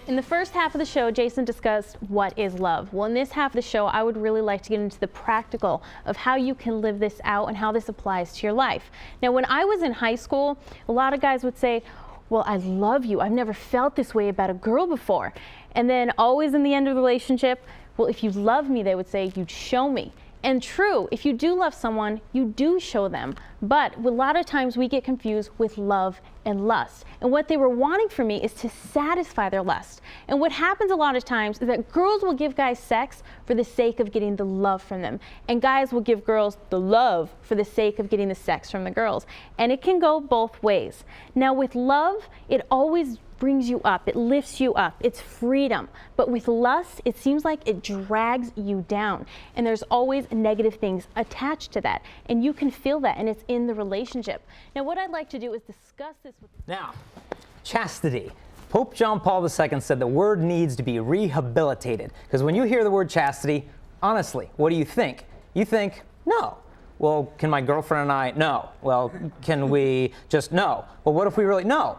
In the first half of the show, Jason discussed what is love. Well, in this half of the show, I would really like to get into the practical of how you can live this out and how this applies to your life. Now, when I was in high school, a lot of guys would say, well, I love you. I've never felt this way about a girl before. And then always in the end of the relationship, well, if you love me, they would say, you'd show me. And true, if you do love someone, you do show them. But a lot of times we get confused with love and lust. And what they were wanting from me is to satisfy their lust. And what happens a lot of times is that girls will give guys sex for the sake of getting the love from them. And guys will give girls the love for the sake of getting the sex from the girls. And it can go both ways. Now with love, it always brings you up, it lifts you up, it's freedom. But with lust, it seems like it drags you down. And there's always negative things attached to that. And you can feel that, and it's in the relationship. Now, what I'd like to do is discuss this with you. Now, chastity. Pope John Paul II said the word needs to be rehabilitated. Because when you hear the word chastity, honestly, what do you think? You think, no. Well, can my girlfriend and I? No. Well, can we just? No. Well, what if we really? No,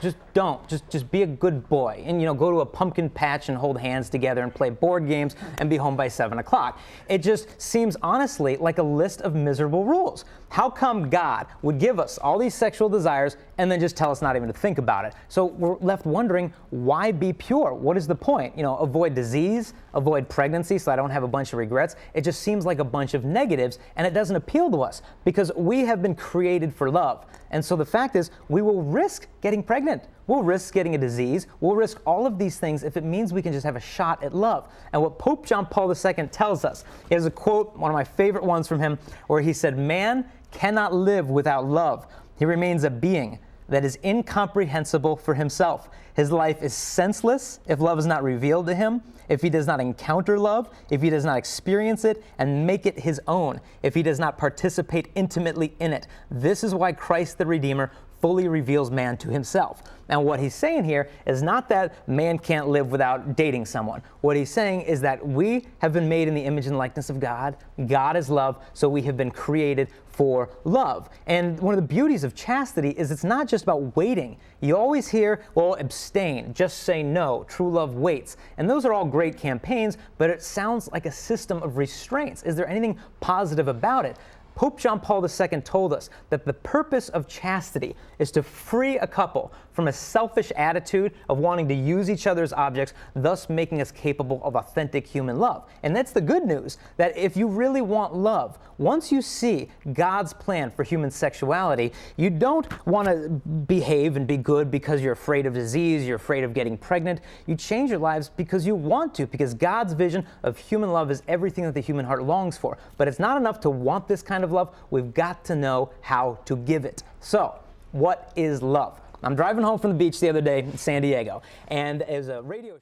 just don't. Just be a good boy and, go to a pumpkin patch and hold hands together and play board games and be home by 7 o'clock. It just seems honestly like a list of miserable rules. How come God would give us all these sexual desires and then just tell us not even to think about it? So we're left wondering, why be pure? What is the point? Avoid disease, avoid pregnancy so I don't have a bunch of regrets. It just seems like a bunch of negatives, and it doesn't appeal to us because we have been created for love. And so the fact is, we will risk getting pregnant. We'll risk getting a disease. We'll risk all of these things if it means we can just have a shot at love. And what Pope John Paul II tells us, is a quote, one of my favorite ones from him, where he said, "Man cannot live without love. He remains a being that is incomprehensible for himself. His life is senseless if love is not revealed to him, if he does not encounter love, if he does not experience it and make it his own, if he does not participate intimately in it. This is why Christ the Redeemer fully reveals man to himself." And what he's saying here is not that man can't live without dating someone. What he's saying is that we have been made in the image and likeness of God. God is love, so we have been created for love. And one of the beauties of chastity is it's not just about waiting. You always hear, well, abstain, just say no, true love waits. And those are all great campaigns, but it sounds like a system of restraints. Is there anything positive about it? Pope John Paul II told us that the purpose of chastity is to free a couple from a selfish attitude of wanting to use each other's objects, thus making us capable of authentic human love. And that's the good news, that if you really want love, once you see God's plan for human sexuality, you don't want to behave and be good because you're afraid of disease, you're afraid of getting pregnant. You change your lives because you want to, because God's vision of human love is everything that the human heart longs for. But it's not enough to want this kind of love. We've got to know how to give it. So, what is love? I'm driving home from the beach the other day in San Diego, and as a radio